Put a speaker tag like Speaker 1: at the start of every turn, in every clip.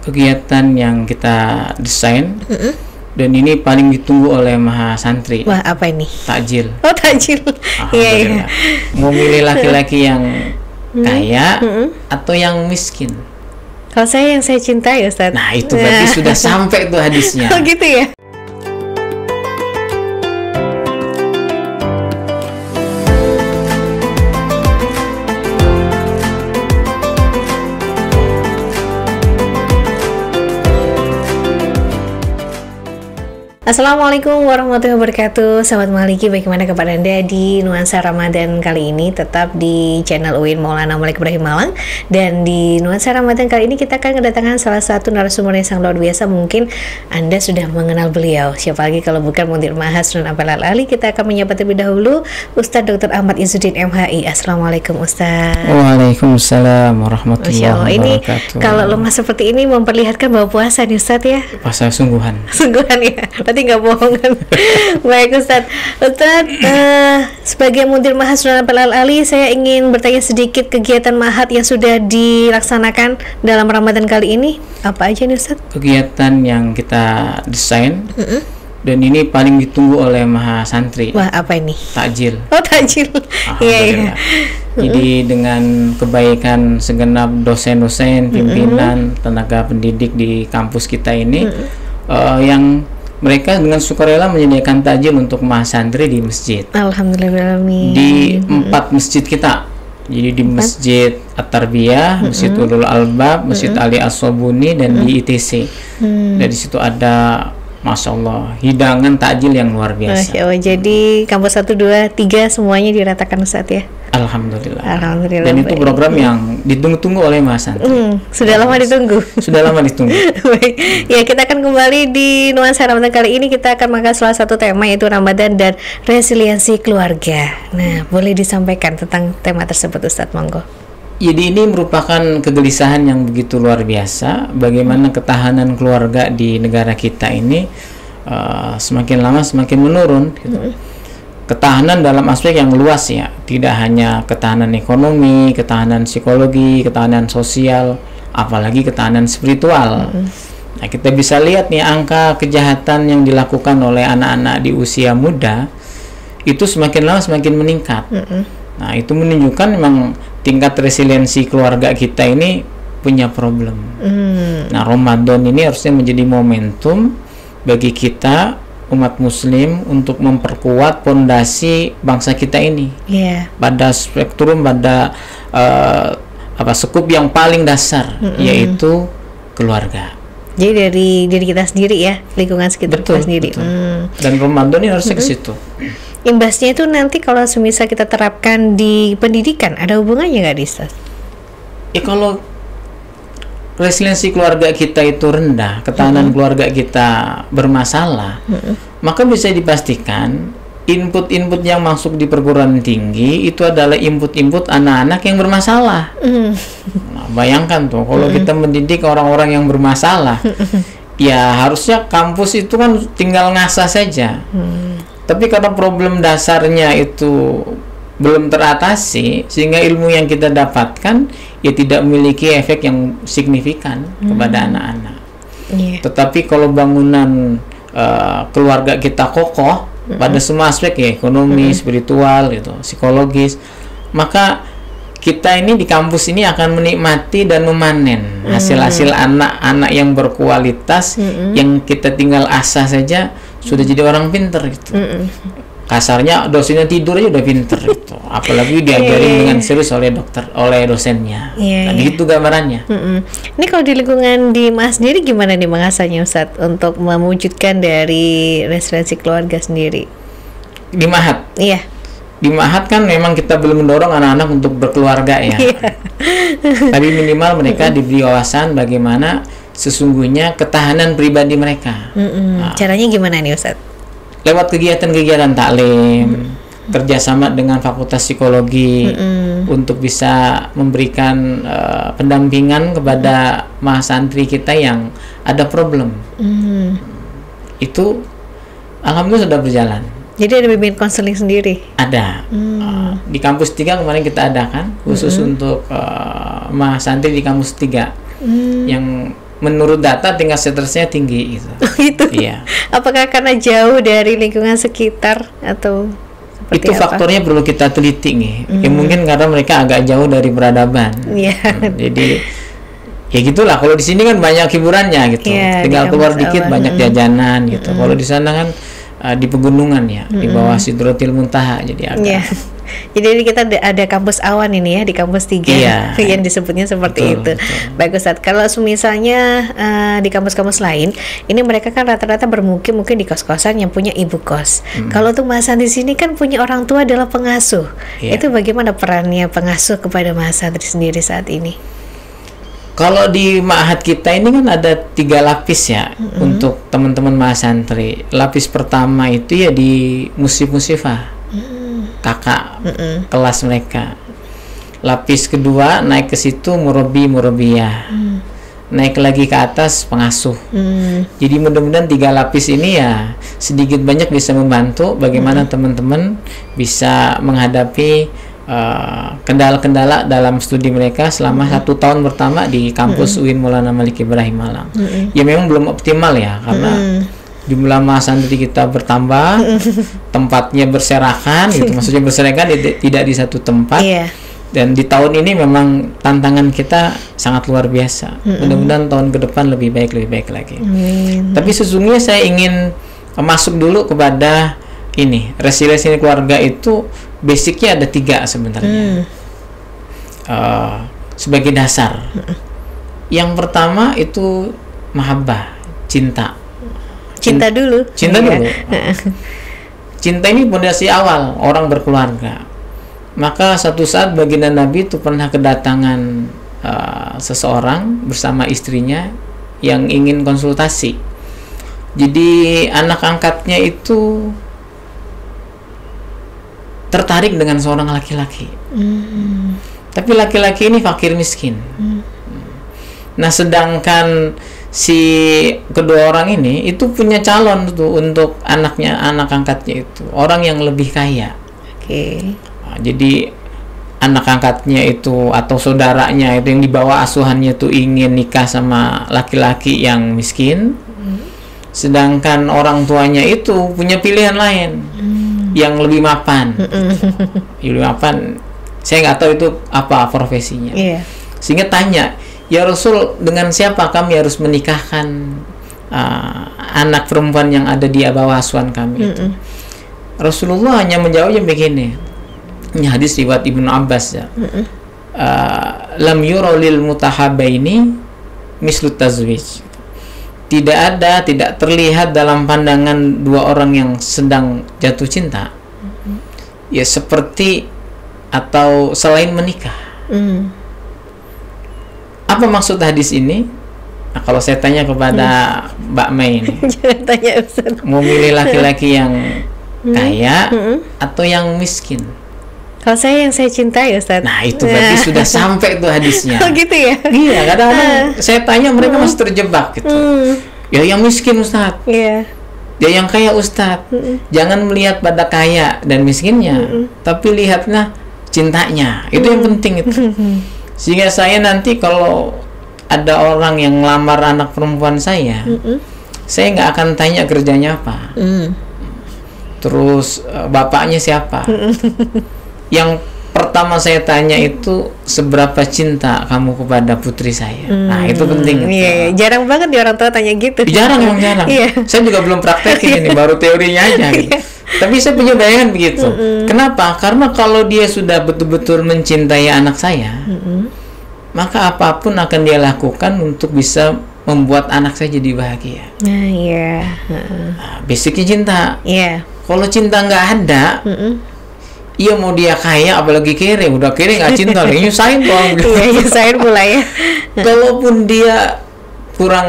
Speaker 1: kegiatan yang kita desain dan ini paling ditunggu oleh mahasantri.
Speaker 2: Wah, apa ini?
Speaker 1: Takjil.
Speaker 2: Oh, takjil. Iya.
Speaker 1: Mau milih laki-laki yang kaya atau yang miskin?
Speaker 2: Kalau saya yang saya cintai, Ustadz.
Speaker 1: Nah, itu berarti sudah sampai tuh hadisnya.
Speaker 2: Oh, gitu ya. Assalamualaikum warahmatullahi wabarakatuh. Sahabat Maliki, bagaimana kabar Anda di nuansa Ramadan kali ini? Tetap di channel UIN Maulana Malik Ibrahim Malang. Dan di nuansa Ramadan kali ini kita akan kedatangan salah satu narasumber yang sangat luar biasa. Mungkin Anda sudah mengenal beliau. Siapa lagi kalau bukan Mundhir Mahas Nun Ampel Al-Ali. Kita akan menyapa terlebih dahulu Ustadz Dr. Ahmad Izzuddin MHI. Assalamualaikum Ustadz.
Speaker 1: Waalaikumsalam warahmatullahi wabarakatuh.
Speaker 2: Ini kalau lemah seperti ini memperlihatkan bahwa puasa nih Ustadz ya.
Speaker 1: Puasa sungguhan.
Speaker 2: Sungguhan ya. Berarti nggak bohongan. Baik Ustadz, sebagai Mundhir Mahas Nun Ampel Al-Ali, saya ingin bertanya sedikit kegiatan mahat yang sudah dilaksanakan dalam Ramadan kali ini. Apa aja nih Ustadz? Kegiatan yang kita desain dan ini paling ditunggu oleh mahasantri. Wah, apa ini? Takjil. Oh, takjil. Iya. Jadi dengan kebaikan segenap dosen-dosen, pimpinan, tenaga pendidik di kampus kita ini, yang mereka dengan sukarela menyediakan takjil untuk mahasantri di masjid. Alhamdulillah. Di 4 masjid kita. Jadi di Masjid At-Tarbiyah, Masjid Ulul Albab, Masjid Ali As-Sobuni, dan di ITC. Dari situ ada, Masya Allah, hidangan takjil yang luar biasa. Masya Allah. Jadi kampus 1, 2, 3 semuanya diratakan Ustadz ya? Alhamdulillah. Alhamdulillah. Dan itu program yang ditunggu-tunggu oleh mahasantri. Sudah lama ditunggu. Sudah lama ditunggu. Baik. Ya, kita akan kembali di nuansa Ramadan kali ini. Kita akan mengangkat salah satu tema, yaitu Ramadan dan resiliensi keluarga. Nah, boleh disampaikan tentang tema tersebut Ustadz, monggo. Jadi ini merupakan kegelisahan yang begitu luar biasa. Bagaimana ketahanan keluarga di negara kita ini semakin lama semakin menurun. Gitu. Ketahanan dalam aspek yang luas ya, tidak hanya ketahanan ekonomi, ketahanan psikologi, ketahanan sosial, apalagi ketahanan spiritual. Nah, kita bisa lihat nih angka kejahatan yang dilakukan oleh anak-anak di usia muda itu semakin lama semakin meningkat. Nah, itu menunjukkan memang tingkat resiliensi keluarga kita ini punya problem. Nah, Ramadan ini harusnya menjadi momentum bagi kita umat muslim untuk memperkuat pondasi bangsa kita ini pada spektrum, pada sekup yang paling dasar, yaitu keluarga. Jadi dari diri kita sendiri ya, lingkungan sekitar kita sendiri. Dan Ramadan ini harusnya ke situ. Imbasnya itu nanti kalau semisal kita terapkan di pendidikan, ada hubungannya nggak, Ustaz? Kalau resiliensi keluarga kita itu rendah, ketahanan keluarga kita bermasalah, maka bisa dipastikan input-input yang masuk di perguruan tinggi itu adalah input-input anak-anak yang bermasalah. Nah, bayangkan tuh kalau kita mendidik orang-orang yang bermasalah, ya harusnya kampus itu kan tinggal ngasah saja. Tapi karena problem dasarnya itu belum teratasi, sehingga ilmu yang kita dapatkan ya tidak memiliki efek yang signifikan kepada anak-anak. Tetapi kalau bangunan keluarga kita kokoh pada semua aspek ya, ekonomi, spiritual, gitu, psikologis, maka kita ini di kampus ini akan menikmati dan memanen hasil-hasil anak-anak yang berkualitas, yang kita tinggal asah saja sudah jadi orang pinter gitu. Kasarnya dosennya tidur aja udah pinter gitu. Apalagi diajarin dengan serius oleh dosennya. Nah, gitu gambarannya. Ini kalau di lingkungan di Mas sendiri gimana nih mengasahnya Ustadz untuk mewujudkan dari resiliensi keluarga sendiri? Di Mahat? Iya. Di Mahat kan memang kita belum mendorong anak-anak untuk berkeluarga ya. Tapi minimal mereka diberi wawasan bagaimana sesungguhnya ketahanan pribadi mereka. Nah, caranya gimana nih Ustadz? Lewat kegiatan-kegiatan taklim, kerjasama dengan Fakultas Psikologi untuk bisa memberikan pendampingan kepada mahasantri kita yang ada problem. Itu alhamdulillah sudah berjalan. Jadi ada bimbingan konseling sendiri? Ada. Di kampus 3 kemarin kita adakan khusus untuk mahasantri di kampus 3 yang
Speaker 1: menurut data tingkat stresnya tinggi gitu.
Speaker 2: Itu.
Speaker 1: Iya.
Speaker 2: Apakah karena jauh dari lingkungan sekitar atau seperti
Speaker 1: itu
Speaker 2: apa?
Speaker 1: Faktornya perlu kita teliti nih. Ya mungkin karena mereka agak jauh dari peradaban.
Speaker 2: Iya.
Speaker 1: Jadi ya gitulah. Kalau di sini kan banyak hiburannya gitu.
Speaker 2: Iya,
Speaker 1: Tinggal keluar dikit banyak jajanan gitu. Kalau di sana kan di pegunungan ya, di bawah Sidratil Muntaha, jadi agak.
Speaker 2: Iya. Jadi kita ada kampus awan ini ya, di kampus 3
Speaker 1: Iya.
Speaker 2: yang disebutnya seperti itu.
Speaker 1: Betul.
Speaker 2: Baik Ustadz, kalau misalnya di kampus-kampus lain, ini mereka kan rata-rata bermukim mungkin di kos-kosan yang punya ibu kos. Kalau untuk Mas Hasan di sini kan punya orang tua adalah pengasuh.
Speaker 1: Iya.
Speaker 2: Itu bagaimana perannya pengasuh kepada Mas Hasan sendiri saat ini?
Speaker 1: Kalau di ma'had kita ini kan ada 3 lapis ya untuk teman-teman mahasantri. Lapis pertama itu ya di musif-musifah, kakak kelas mereka. Lapis kedua naik ke situ murabi-murabiyah, naik lagi ke atas pengasuh. Jadi mudah-mudahan 3 lapis ini ya sedikit banyak bisa membantu bagaimana teman-teman bisa menghadapi kendala-kendala dalam studi mereka selama 1 tahun pertama di kampus UIN Maulana Malik Ibrahim Malang. Ya memang belum optimal ya, karena jumlah mahasantri kita bertambah, tempatnya berserakan gitu, maksudnya berserakan tidak di satu tempat. Dan di tahun ini memang tantangan kita sangat luar biasa. Mudah-mudahan tahun ke depan lebih baik lagi. Tapi sesungguhnya saya ingin masuk dulu kepada ini, resiliensi keluarga itu basicnya ada 3 sebenarnya. Sebagai dasar. Yang pertama itu mahabbah, cinta.
Speaker 2: Cinta dulu.
Speaker 1: Cinta dulu. Cinta ini fondasi awal orang berkeluarga. Maka satu saat baginda Nabi itu pernah kedatangan seseorang bersama istrinya yang ingin konsultasi. Jadi anak angkatnya itu tertarik dengan seorang laki-laki. Tapi laki-laki ini fakir miskin. Nah, sedangkan si kedua orang ini itu punya calon tuh untuk anak angkatnya itu orang yang lebih kaya. Nah, jadi anak angkatnya itu atau saudaranya itu yang dibawa asuhannya itu ingin nikah sama laki-laki yang miskin. Sedangkan orang tuanya itu punya pilihan lain yang lebih mapan. Lebih mapan. Saya nggak tahu itu apa profesinya. Sehingga tanya, ya Rasul, dengan siapa kami harus menikahkan anak perempuan yang ada di bawah asuhan kami itu? Rasulullah hanya menjawabnya begini. Ini hadis riwayat Ibnu Abbas ya. Lam yura lil mutahabbaini mislu tazwij. Tidak terlihat dalam pandangan 2 orang yang sedang jatuh cinta ya seperti atau selain menikah. Apa maksud hadis ini? Nah, kalau saya tanya kepada Mbak Mei ini,
Speaker 2: jangan tanya Ustaz.
Speaker 1: Mau milih laki-laki yang kaya atau yang miskin?
Speaker 2: Kalau saya yang saya cintai Ustaz.
Speaker 1: Nah itu berarti sudah sampai tuh hadisnya.
Speaker 2: Oh gitu ya?
Speaker 1: Iya, kadang-kadang saya tanya mereka masih terjebak gitu. Ya yang miskin Ustaz. Ya yang kaya Ustaz. Jangan melihat pada kaya dan miskinnya, tapi lihatlah cintanya. Itu yang penting itu. Sehingga saya nanti kalau ada orang yang ngelamar anak perempuan saya nggak akan tanya kerjanya apa, terus bapaknya siapa. Yang pertama saya tanya itu seberapa cinta kamu kepada putri saya. Nah itu penting.
Speaker 2: Jarang banget di orang tua tanya gitu.
Speaker 1: Jarang. Saya juga belum praktekin ini, baru teorinya aja. Tapi saya punya bayangan begitu. Kenapa? Karena kalau dia sudah betul-betul mencintai anak saya, maka apapun akan dia lakukan untuk bisa membuat anak saya jadi bahagia. Basicnya cinta. Kalau cinta nggak ada, iya mau dia kaya apalagi kere, udah kere nggak cinta lagi, nyusahin dong.
Speaker 2: Nyusahin pula ya.
Speaker 1: Kalaupun dia kurang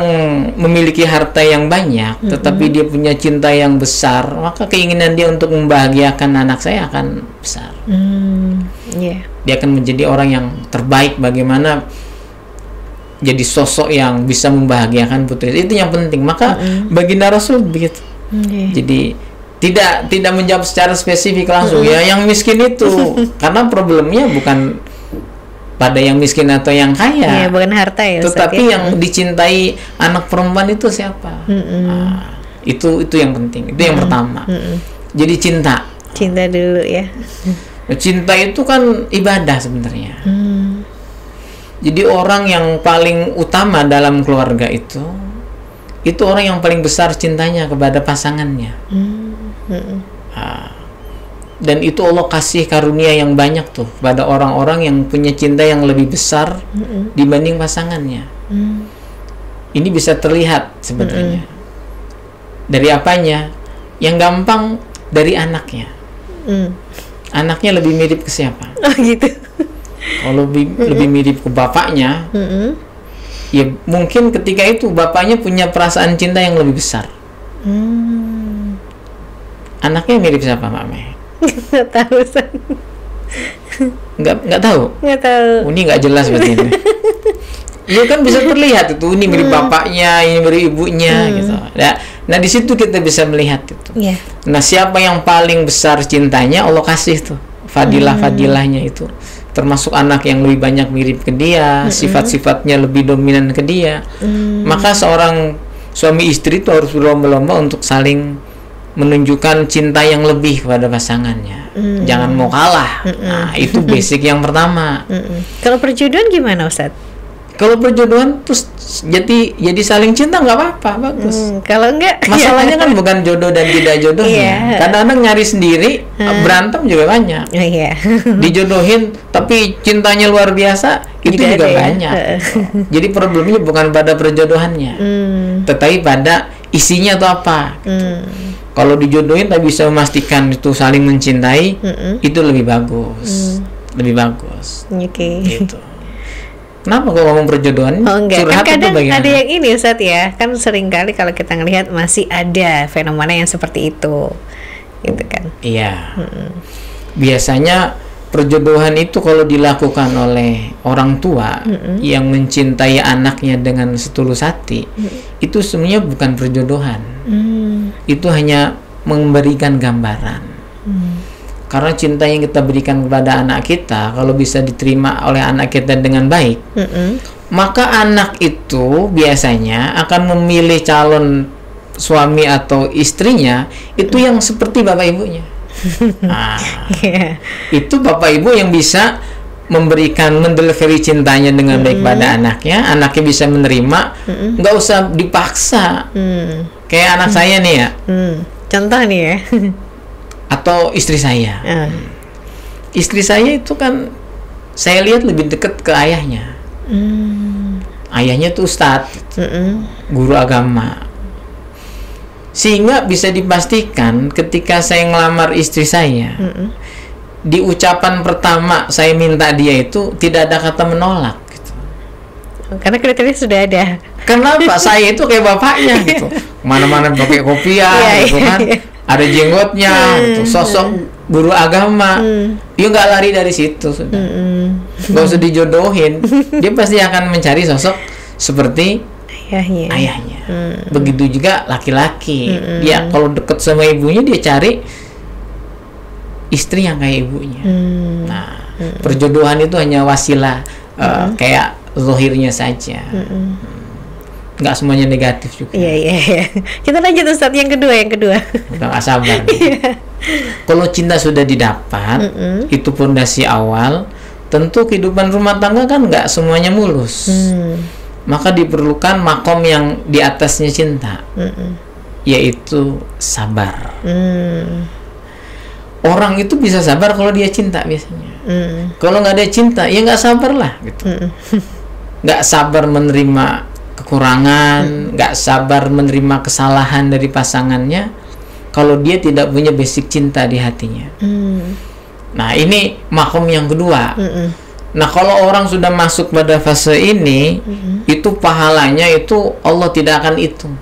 Speaker 1: memiliki harta yang banyak, tetapi dia punya cinta yang besar, maka keinginan dia untuk membahagiakan anak saya akan besar. Dia akan menjadi orang yang terbaik. Bagaimana jadi sosok yang bisa membahagiakan putri, itu yang penting. Maka baginda Rasul begitu. Jadi tidak menjawab secara spesifik langsung ya yang miskin itu, karena problemnya bukan pada yang miskin atau yang kaya.
Speaker 2: Iya, bukan harta ya.
Speaker 1: Tetapi yang dicintai anak perempuan itu siapa? Nah, itu yang penting. Itu yang pertama. Jadi cinta.
Speaker 2: Cinta dulu ya.
Speaker 1: Cinta itu kan ibadah sebenarnya. Jadi orang yang paling utama dalam keluarga itu orang yang paling besar cintanya kepada pasangannya. Dan itu Allah kasih karunia yang banyak tuh pada orang-orang yang punya cinta yang lebih besar dibanding pasangannya. Ini bisa terlihat sebenarnya. Dari apanya? Yang gampang dari anaknya. Anaknya lebih mirip ke siapa?
Speaker 2: Oh gitu.
Speaker 1: Kalau lebih mirip ke bapaknya, ya mungkin ketika itu bapaknya punya perasaan cinta yang lebih besar. Anaknya mirip siapa, Mbak Mei?
Speaker 2: Nggak tahu.
Speaker 1: Nggak tahu.
Speaker 2: Nggak tahu.
Speaker 1: Ini nggak jelas berarti ini. Iya kan bisa terlihat itu, ini mirip bapaknya, ini mirip ibunya, gitu. Nah di situ kita bisa melihat itu.
Speaker 2: Yeah.
Speaker 1: Nah siapa yang paling besar cintanya, Allah kasih tuh fadilah-fadilahnya itu. Termasuk anak yang lebih banyak mirip ke dia, sifat-sifatnya lebih dominan ke dia. Maka seorang suami istri itu harus berlomba-lomba untuk saling menunjukkan cinta yang lebih kepada pasangannya. Jangan mau kalah. Nah itu basic yang pertama.
Speaker 2: Kalau perjodohan gimana, Ustadz?
Speaker 1: Kalau perjodohan terus jadi saling cinta nggak apa-apa, bagus.
Speaker 2: Kalau enggak,
Speaker 1: masalahnya kan bukan jodoh dan tidak jodohnya. Kadang-kadang nyari sendiri, berantem juga banyak. Dijodohin tapi cintanya luar biasa, itu juga banyak. Jadi problemnya bukan pada perjodohannya, tetapi pada isinya atau apa. Kalau dijodohin tapi bisa memastikan itu saling mencintai, itu lebih bagus, lebih bagus. Gitu. Kenapa kalau ngomong perjodohan?
Speaker 2: Oh enggak, kan kadang ada yang ini Ustadz ya, kan sering kali kalau kita ngelihat masih ada fenomena yang seperti itu, gitu kan?
Speaker 1: Iya. Biasanya perjodohan itu kalau dilakukan oleh orang tua yang mencintai anaknya dengan setulus hati, itu sebenarnya bukan perjodohan. Itu hanya memberikan gambaran. Karena cinta yang kita berikan kepada anak kita, kalau bisa diterima oleh anak kita dengan baik, maka anak itu biasanya akan memilih calon suami atau istrinya itu yang seperti bapak ibunya. Itu bapak ibu yang bisa mendelivery cintanya dengan baik pada anaknya bisa menerima, nggak usah dipaksa. Kayak anak saya nih ya.
Speaker 2: Contoh nih ya.
Speaker 1: Atau istri saya. Istri saya itu kan saya lihat lebih dekat ke ayahnya. Ayahnya tuh ustadz, guru agama. Sehingga bisa dipastikan ketika saya ngelamar istri saya, di ucapan pertama saya minta dia itu tidak ada kata menolak gitu.
Speaker 2: Karena kriteria sudah ada.
Speaker 1: Kenapa? Saya itu kayak bapaknya gitu. Kemana-mana pakai kopiah gitu kan. Ada jenggotnya, gitu. Sosok guru agama, dia nggak lari dari situ sudah, nggak usah dijodohin, dia pasti akan mencari sosok seperti ayahnya. Begitu juga laki-laki, dia kalau deket sama ibunya dia cari istri yang kayak ibunya. Nah, perjodohan itu hanya wasilah, kayak zahirnya saja. Nggak semuanya negatif juga.
Speaker 2: Iya. Kita lanjut Ustadz yang kedua.
Speaker 1: Udah nggak sabar. Kalau cinta sudah didapat, itu pondasi awal. Tentu kehidupan rumah tangga kan nggak semuanya mulus. Maka diperlukan makom yang di atasnya cinta, yaitu sabar. Orang itu bisa sabar kalau dia cinta biasanya. Kalau nggak ada cinta, ya nggak sabar lah gitu. Nggak sabar menerima kekurangan, nggak sabar menerima kesalahan dari pasangannya kalau dia tidak punya basic cinta di hatinya. Nah ini makom yang kedua. Nah kalau orang sudah masuk pada fase ini, itu pahalanya itu Allah tidak akan hitung.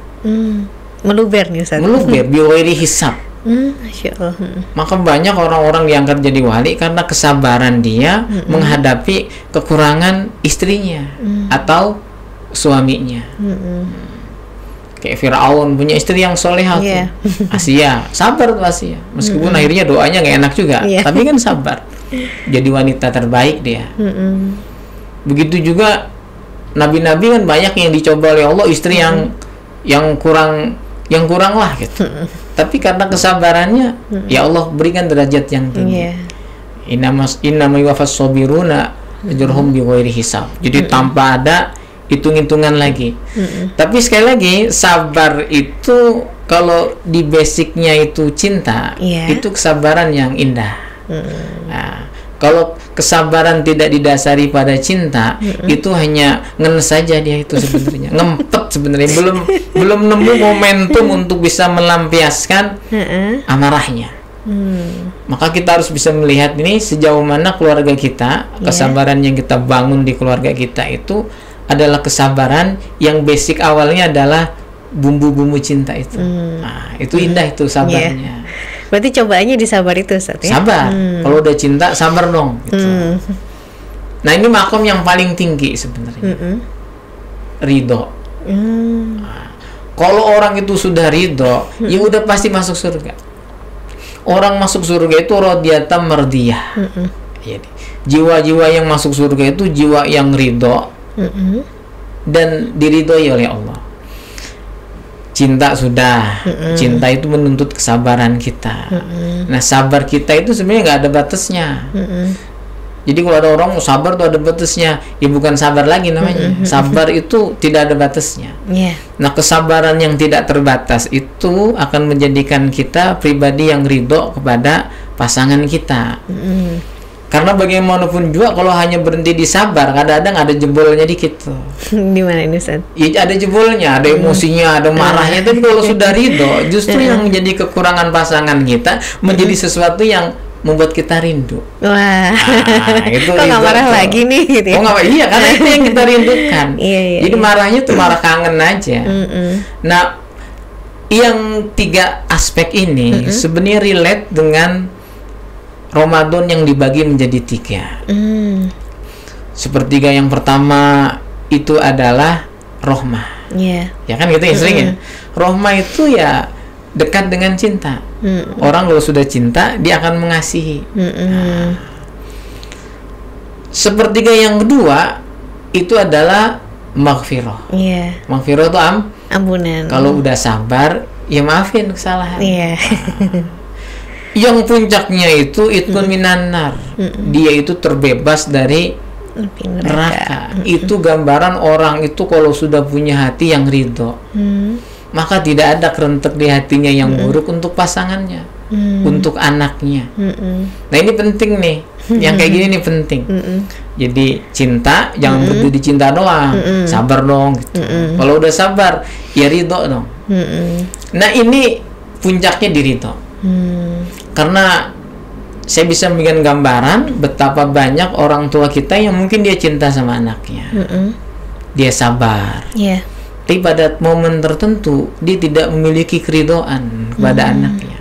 Speaker 2: Meluber nih Ustaz.
Speaker 1: Meluber, biwiri hisab.
Speaker 2: Masya Allah.
Speaker 1: Maka banyak orang-orang diangkat jadi wali karena kesabaran dia menghadapi kekurangan istrinya atau suaminya. Kayak Firaun punya istri yang solehah tuh, Asia, sabar tuh Asia, meskipun akhirnya doanya nggak enak juga, tapi kan sabar, jadi wanita terbaik dia. Begitu juga nabi-nabi kan banyak yang dicoba oleh Allah, istri yang kurang lah gitu. Tapi karena kesabarannya, ya Allah berikan derajat yang tinggi. Innama yuwaffas sabiruna ajruhum bighairi hisab. Jadi tanpa ada hitung-hitungan lagi. Tapi sekali lagi, sabar itu kalau di basicnya itu cinta, itu kesabaran yang indah. Nah, kalau kesabaran tidak didasari pada cinta, itu hanya ngenes saja dia itu sebenarnya, ngempet sebenarnya, belum nemu momentum untuk bisa melampiaskan amarahnya. Maka kita harus bisa melihat ini sejauh mana keluarga kita, kesabaran yang kita bangun di keluarga kita itu adalah kesabaran yang basic awalnya adalah bumbu-bumbu cinta itu. Nah, itu indah itu sabarnya.
Speaker 2: Berarti cobaannya di sabar itu, Ustaz, ya?
Speaker 1: Sabar. Kalau udah cinta, sabar dong. Gitu. Nah, ini makom yang paling tinggi sebenarnya. Ridho. Nah, kalau orang itu sudah ridho, ya udah pasti masuk surga. Orang masuk surga itu radiyatan mardiyah. Jadi, jiwa-jiwa yang masuk surga itu jiwa yang ridho dan diridhoi oleh Allah. Cinta sudah, cinta itu menuntut kesabaran kita. Nah, sabar kita itu sebenarnya nggak ada batasnya. Jadi kalau ada orang sabar tuh ada batasnya, ya bukan sabar lagi namanya. Sabar itu tidak ada batasnya. Nah, kesabaran yang tidak terbatas itu akan menjadikan kita pribadi yang ridho kepada pasangan kita. Karena bagaimanapun juga kalau hanya berhenti di sabar, kadang-kadang ada jebolnya dikit tuh.
Speaker 2: Di mana ini, Ustaz?
Speaker 1: Ya, ada jebolnya, ada emosinya, ada marahnya. Tapi kalau sudah ridho, justru yang menjadi kekurangan pasangan kita menjadi sesuatu yang membuat kita rindu.
Speaker 2: Wah,
Speaker 1: itu
Speaker 2: kok nggak marah lagi nih gitu ya?
Speaker 1: Oh nggak, iya, karena itu yang kita rindukan. Jadi marahnya tuh marah kangen aja. Nah, yang 3 aspek ini sebenarnya relate dengan Ramadan yang dibagi menjadi 3. Sepertiga yang pertama itu adalah rohmah. Ya kan gitu ya sering ya. Rohmah itu ya dekat dengan cinta. Orang kalau sudah cinta, dia akan mengasihi. Nah, sepertiga yang kedua itu adalah maghfirah. Maghfirah itu
Speaker 2: ampunan.
Speaker 1: Kalau udah sabar, ya maafin kesalahan. Yang puncaknya itu itqun minan nar. Dia itu terbebas dari neraka. Itu gambaran orang itu kalau sudah punya hati yang ridho. Maka tidak ada kerentek di hatinya yang buruk untuk pasangannya, untuk anaknya. Nah, ini penting nih. Yang kayak gini nih penting. Jadi cinta jangan berhenti di cinta doang, sabar dong gitu. Kalau udah sabar, ya ridho dong. Nah, ini puncaknya di ridho. Karena saya bisa memberikan gambaran betapa banyak orang tua kita yang mungkin dia cinta sama anaknya, dia sabar. Tapi pada momen tertentu dia tidak memiliki keridhaan kepada anaknya,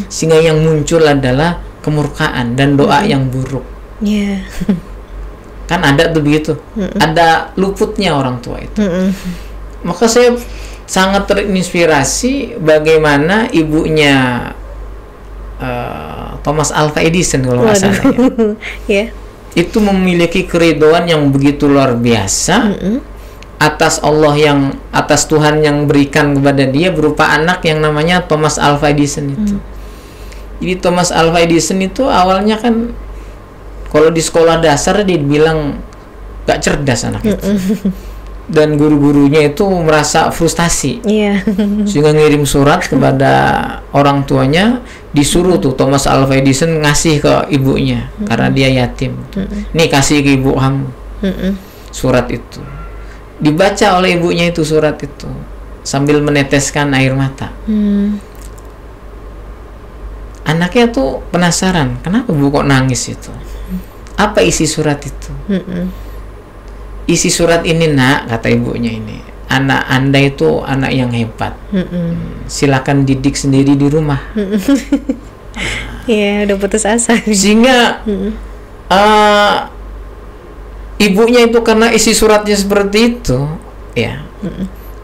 Speaker 1: sehingga yang muncul adalah kemurkaan dan doa yang buruk. Kan ada tuh begitu, ada luputnya orang tua itu. Maka saya sangat terinspirasi bagaimana ibunya Thomas Alva Edison kalau nggak salah ya. Itu memiliki keridhaan yang begitu luar biasa atas Tuhan yang berikan kepada dia berupa anak yang namanya Thomas Alva Edison itu. Jadi Thomas Alva Edison itu awalnya kan kalau di sekolah dasar dia dibilang gak cerdas anak itu. Dan guru-gurunya itu merasa frustasi, sehingga ngirim surat kepada orang tuanya, disuruh tuh Thomas Alva Edison ngasih ke ibunya karena dia yatim. Nih, kasih ke ibu kamu surat itu. Dibaca oleh ibunya itu surat itu sambil meneteskan air mata. Anaknya tuh penasaran, kenapa bu kok nangis itu? Apa isi surat itu? Isi surat ini, nak, kata ibunya ini, anak anda itu anak yang hebat. Silakan didik sendiri di rumah.
Speaker 2: Udah putus asa.
Speaker 1: Sehingga ibunya itu karena isi suratnya seperti itu, ya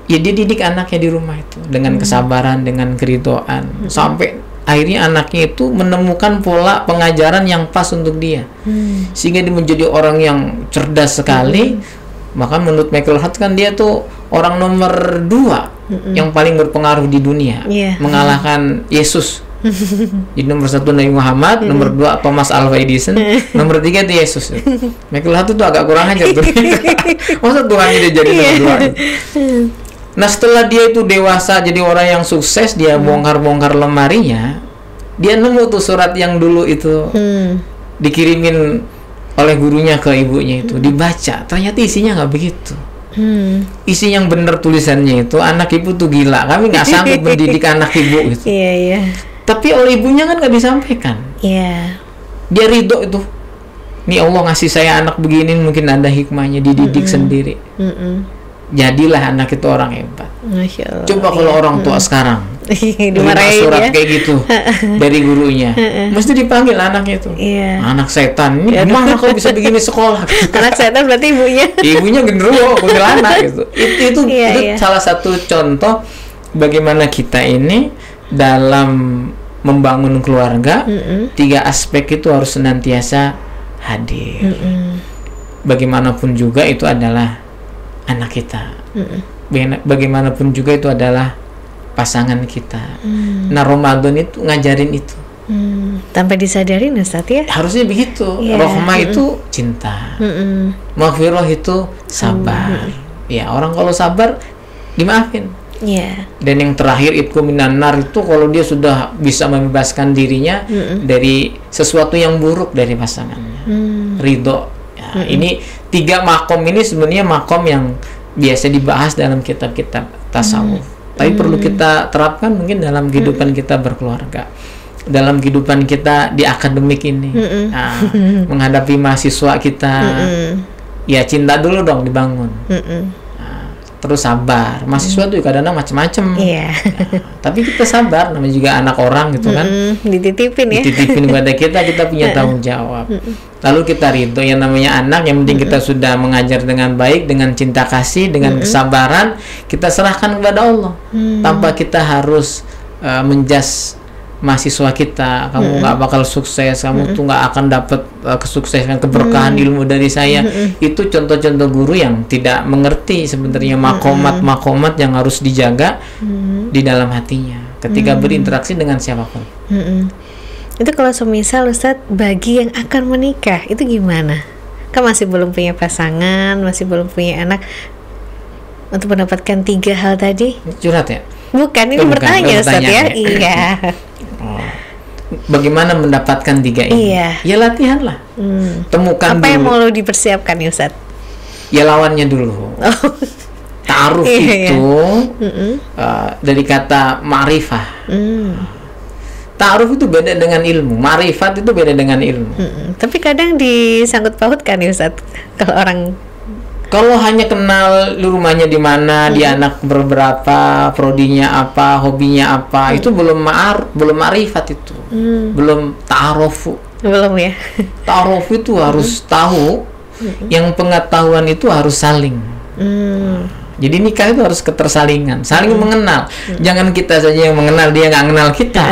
Speaker 1: dia didik anaknya di rumah itu dengan kesabaran, dengan keridhaan, sampai akhirnya anaknya itu menemukan pola pengajaran yang pas untuk dia, sehingga dia menjadi orang yang cerdas sekali. Maka menurut Michael Hart kan dia tuh orang nomor 2 yang paling berpengaruh di dunia, mengalahkan Yesus. Jadi nomor 1 Nabi Muhammad, nomor 2 Thomas Alva Edison, nomor 3 itu Yesus. Michael Hart tuh agak kurang aja tuh. Masa Tuhan dia jadi nomor 2? Nah setelah dia itu dewasa jadi orang yang sukses, dia bongkar-bongkar lemarinya, dia nemu tuh surat yang dulu itu dikirimin oleh gurunya ke ibunya itu, dibaca, ternyata isinya nggak begitu. Isi yang benar tulisannya itu, anak ibu tuh gila, kami nggak sanggup mendidik anak ibu gitu. Tapi oleh ibunya kan nggak disampaikan. Dia ridho itu, nih Allah ngasih saya anak begini, mungkin ada hikmahnya, dididik sendiri. Jadilah anak itu orang hebat.
Speaker 2: Masya Allah.
Speaker 1: Coba kalau orang tua sekarang terima surat kayak gitu dari gurunya, mesti dipanggil anaknya itu. Anak setan, ini gimana kok bisa begini sekolah?
Speaker 2: Anak setan berarti ibunya.
Speaker 1: Ibunya genderuwo, panggil anak gitu. Itu salah satu contoh bagaimana kita ini dalam membangun keluarga, 3 aspek itu harus senantiasa hadir. Bagaimanapun juga itu adalah anak kita. Bagaimanapun juga itu adalah pasangan kita. Nah Ramadan itu ngajarin itu.
Speaker 2: Tanpa disadarin Ustaz ya.
Speaker 1: Harusnya begitu. Rohmah itu cinta. Maghfirah itu sabar. Ya orang kalau sabar dimaafin. Dan yang terakhir itqu minan nar itu kalau dia sudah bisa membebaskan dirinya dari sesuatu yang buruk dari pasangannya. Ridho. Ya, ini 3 makom ini sebenarnya makom yang biasa dibahas dalam kitab-kitab tasawuf. Tapi perlu kita terapkan mungkin dalam kehidupan kita berkeluarga, dalam kehidupan kita di akademik ini. Menghadapi mahasiswa kita, ya cinta dulu dong dibangun. Terus sabar. Mahasiswa tuh kadang-kadang macam-macam. Tapi kita sabar, namanya juga anak orang gitu kan.
Speaker 2: Dititipin ya.
Speaker 1: Dititipin kepada kita punya tanggung jawab. Lalu kita ridho, yang namanya anak, yang penting kita sudah mengajar dengan baik, dengan cinta kasih, dengan kesabaran, kita serahkan kepada Allah. Tanpa kita harus menjas mahasiswa kita, kamu nggak bakal sukses, kamu tuh nggak akan dapat kesuksesan, keberkahan ilmu dari saya. Itu contoh-contoh guru yang tidak mengerti sebenarnya makomat yang harus dijaga di dalam hatinya ketika berinteraksi dengan siapapun.
Speaker 2: Itu kalau semisal Ustadz bagi yang akan menikah itu gimana? Kan masih belum punya pasangan, masih belum punya anak, untuk mendapatkan 3 hal tadi.
Speaker 1: Curhat ya?
Speaker 2: Bukan, ini bertanya Ustadz ya. Iya.
Speaker 1: Bagaimana mendapatkan 3 ini? Ya latihan lah. Temukan
Speaker 2: apa
Speaker 1: dulu.
Speaker 2: yang mau dippersiapkan ya Ustadz?
Speaker 1: Ya lawannya dulu. Ta'aruf itu dari kata ma'rifah. Ta'aruf itu beda dengan ilmu, ma'rifat itu beda dengan ilmu.
Speaker 2: Tapi kadang disangkut pautkan ya Ustadz.
Speaker 1: Kalau hanya kenal rumahnya di mana, dia anak berberapa, prodinya apa, hobinya apa, itu belum ma'rifat itu. Belum ta'aruf.
Speaker 2: Belum ya.
Speaker 1: Ta'aruf itu harus tahu, yang pengetahuan itu harus saling. Jadi nikah itu harus ketersalingan, saling mengenal. Jangan kita saja yang mengenal, dia nggak kenal kita.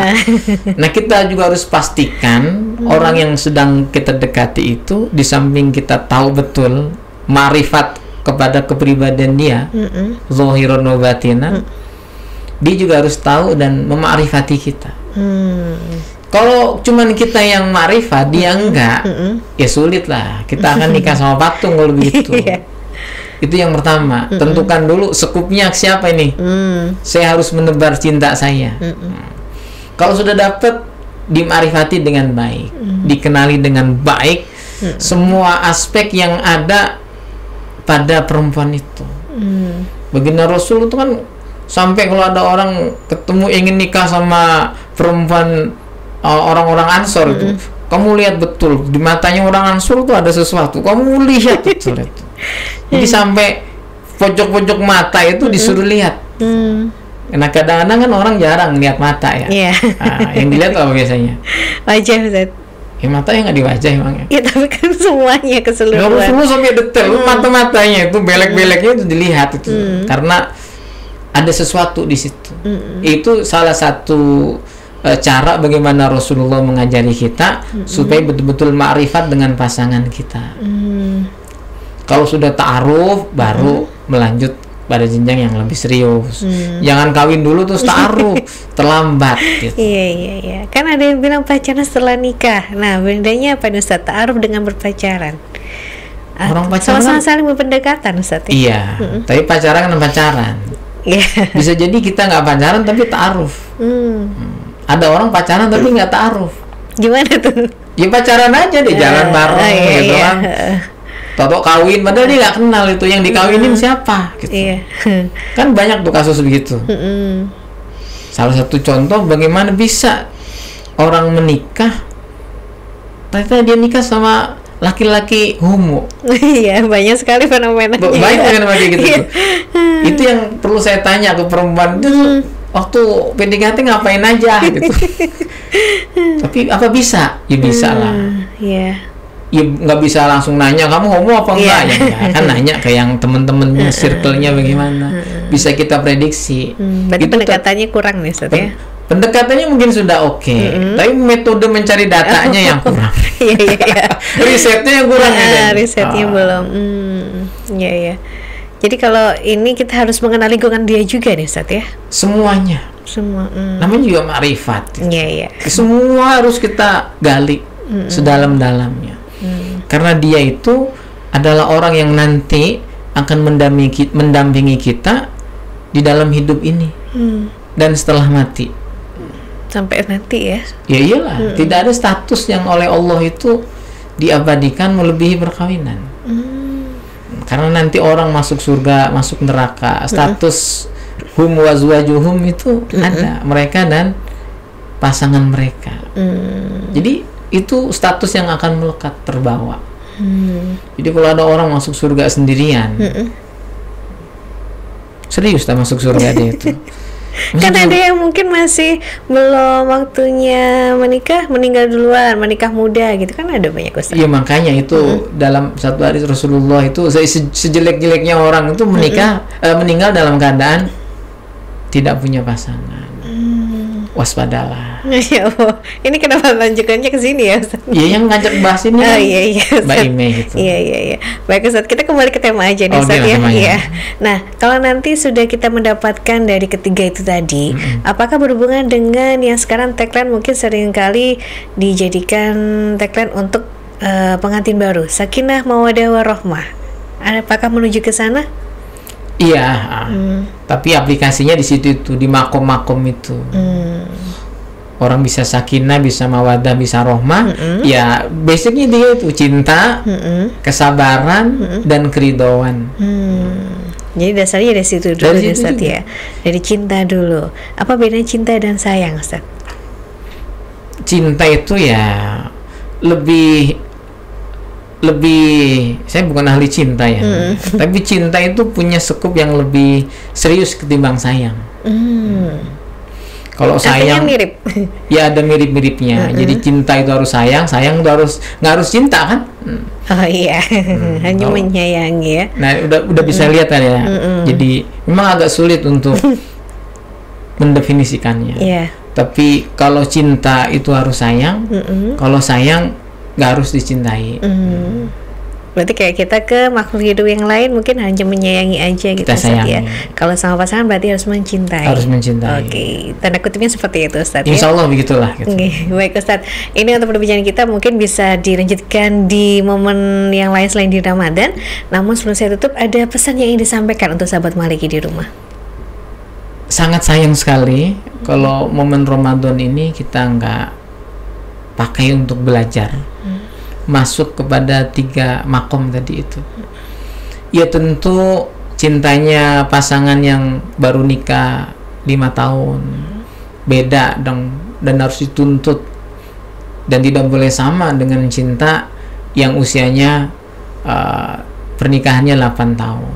Speaker 1: Nah kita juga harus pastikan orang yang sedang kita dekati itu, di samping kita tahu betul ma'rifat kepada kepribadian dia, zahirun wa batinan, dia juga harus tahu dan memakrifati kita. Kalau cuman kita yang ma'rifat, dia enggak, ya sulit lah. Kita akan nikah sama patung kalau begitu. Itu yang pertama. Tentukan dulu skupnya siapa ini. Saya harus menebar cinta saya. Kalau sudah dapat, dimarifati dengan baik, dikenali dengan baik, semua aspek yang ada pada perempuan itu. Baginda Rasul itu kan sampai kalau ada orang ketemu ingin nikah sama perempuan orang-orang Ansor itu, kamu lihat betul di matanya orang Ansor itu ada sesuatu, kamu lihat betul itu. Jadi sampai pojok-pojok mata itu disuruh lihat. Nah kadang-kadang kan orang jarang lihat mata ya. Yang dilihat apa biasanya?
Speaker 2: Wajah Ustaz.
Speaker 1: Ya matanya nggak di wajah emangnya.
Speaker 2: Ya tapi kan semuanya keseluruhan.
Speaker 1: Ya semua sampai detail. Mata-matanya itu belek-beleknya itu dilihat itu. Karena ada sesuatu di situ. Itu salah satu cara bagaimana Rasulullah mengajari kita supaya betul-betul ma'rifat dengan pasangan kita. Kalau sudah ta'aruf baru melanjut pada jenjang yang lebih serius. Jangan kawin dulu terus ta'aruf, terlambat gitu.
Speaker 2: Iya. Kan ada yang bilang pacaran setelah nikah. Nah, bedanya apa nih Ustaz? Ta'aruf dengan berpacaran.
Speaker 1: Orang pacaran
Speaker 2: sama-sama saling berpendekatan Ustaz.
Speaker 1: Iya, tapi pacaran kan pacaran. Bisa jadi kita nggak pacaran tapi ta'aruf. Ada orang pacaran tapi nggak ta'aruf. Gimana tuh? Ya pacaran aja deh, jalan bareng gitu kan. Toto kawin, padahal dia nggak kenal itu yang dikawinin siapa gitu. Kan banyak tuh kasus begitu. Salah satu contoh bagaimana bisa orang menikah, ternyata dia nikah sama laki-laki homo.
Speaker 2: Iya, banyak sekali fenomena.
Speaker 1: Banyak fenomena gitu. Itu yang perlu saya tanya ke perempuan itu waktu PDKT ngapain aja gitu. Tapi apa bisa? Ya bisa lah. Iya. Ya nggak bisa langsung nanya kamu homo apa enggak ya kan nanya ke yang temen-temennya, circle-nya bagaimana. Bisa kita prediksi.
Speaker 2: Berarti itu pendekatannya kurang nih Ustaz ya.
Speaker 1: Pendekatannya mungkin sudah oke, tapi metode mencari datanya yang kurang. Risetnya yang kurang.
Speaker 2: Risetnya belum. Iya. Jadi kalau ini kita harus mengenal lingkungan dia juga nih Ustaz ya.
Speaker 1: Semua. Namanya juga ma'rifat.
Speaker 2: Iya.
Speaker 1: Semua harus kita gali sedalam-dalamnya. Karena dia itu adalah orang yang nanti akan mendampingi kita di dalam hidup ini dan setelah mati.
Speaker 2: Sampai nanti ya.
Speaker 1: Ya iyalah, tidak ada status yang oleh Allah itu diabadikan melebihi perkawinan. Karena nanti orang masuk surga, masuk neraka, status hum wa azwajuhum itu ada, mereka dan pasangan mereka. Jadi itu status yang akan melekat, terbawa. Jadi kalau ada orang masuk surga sendirian, serius tak masuk surga dia itu.
Speaker 2: Kan ada yang mungkin masih belum waktunya menikah, meninggal duluan, menikah muda gitu kan, ada banyak Ustaz.
Speaker 1: Iya, makanya itu dalam satu hadis Rasulullah itu sejelek-jeleknya orang itu meninggal dalam keadaan tidak punya pasangan. Waspadalah.
Speaker 2: Ya Allah, ini kenapa lanjutannya ke sini ya Ustaz?
Speaker 1: Iya, yang ngajak bahas ini.
Speaker 2: Iya
Speaker 1: Mbak Ime gitu.
Speaker 2: Iya. Baik Ustaz, kita kembali ke tema aja nih Ustaz ya. Iya. Nah, kalau nanti sudah kita mendapatkan dari ketiga itu tadi, apakah berhubungan dengan yang sekarang tagline mungkin seringkali dijadikan tagline untuk pengantin baru, Sakinah Mawaddah Warahmah. Apakah menuju ke sana?
Speaker 1: Iya, tapi aplikasinya di situ itu, di makom-makom itu. Orang bisa sakinah, bisa mawadah, bisa rohmah. Ya, basicnya dia itu cinta, kesabaran, dan keridhaan.
Speaker 2: Jadi dasarnya dari situ dulu Ustaz ya. Dari cinta dulu. Apa bedanya cinta dan sayang Ustaz?
Speaker 1: Cinta itu ya lebih saya bukan ahli cinta ya, tapi cinta itu punya skup yang lebih serius ketimbang sayang. Kalau sayang
Speaker 2: mirip,
Speaker 1: ya ada mirip-miripnya. Jadi cinta itu harus sayang itu harus nggak harus cinta kan?
Speaker 2: Oh iya, hanya menyayangi ya.
Speaker 1: Nah udah bisa lihat kan ya. Jadi memang agak sulit untuk mendefinisikannya. Tapi kalau cinta itu harus sayang, kalau sayang nggak harus dicintai.
Speaker 2: Berarti kayak kita ke makhluk hidup yang lain mungkin hanya menyayangi aja gitu Ustaz ya. Kalau sama pasangan berarti harus mencintai. Oke, tanda kutipnya seperti itu Ustaz.
Speaker 1: Insya Allah begitulah gitu.
Speaker 2: Baik Ustaz, ini untuk perbincangan kita mungkin bisa dilanjutkan di momen yang lain selain di Ramadan. Namun sebelum saya tutup, ada pesan yang ingin disampaikan untuk sahabat Maliki di rumah.
Speaker 1: Sangat sayang sekali kalau momen Ramadan ini kita nggak pakai untuk belajar, masuk kepada 3 makom tadi itu. Ya tentu cintanya pasangan yang baru nikah 5 tahun beda dong, dan harus dituntut, dan tidak boleh sama dengan cinta yang usianya pernikahannya 8 tahun.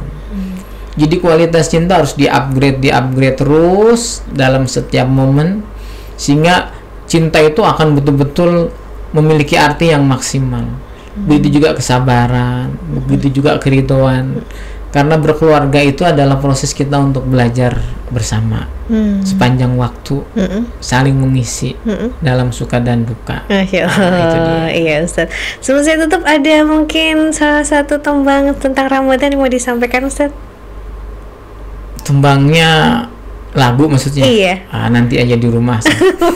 Speaker 1: Jadi kualitas cinta harus di-upgrade terus dalam setiap momen, sehingga cinta itu akan betul-betul memiliki arti yang maksimal. Begitu juga kesabaran, begitu juga keridhaan. Karena berkeluarga itu adalah proses kita untuk belajar bersama sepanjang waktu, saling mengisi dalam suka dan duka.
Speaker 2: Masya Allah. Iya Ustaz. Sebelum saya tutup, ada mungkin salah satu tembang tentang Ramadan yang mau disampaikan Ustaz?
Speaker 1: Tembangnya lagu maksudnya?
Speaker 2: Iya.
Speaker 1: Nanti aja di rumah.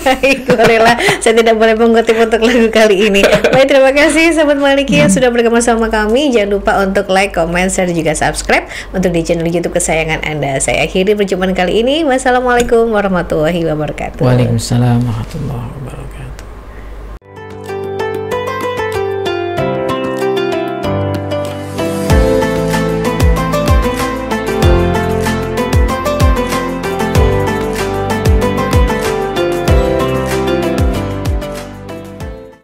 Speaker 2: Baik, bolehlah. Saya tidak boleh mengutip untuk lagu kali ini. Baik, terima kasih Sahabat Maliki yang sudah bergabung sama kami. Jangan lupa untuk like, comment, share, dan juga subscribe untuk di channel YouTube kesayangan Anda. Saya akhiri perjumpaan kali ini. Wassalamualaikum warahmatullahi wabarakatuh.
Speaker 1: Waalaikumsalam warahmatullahi wabarakatuh.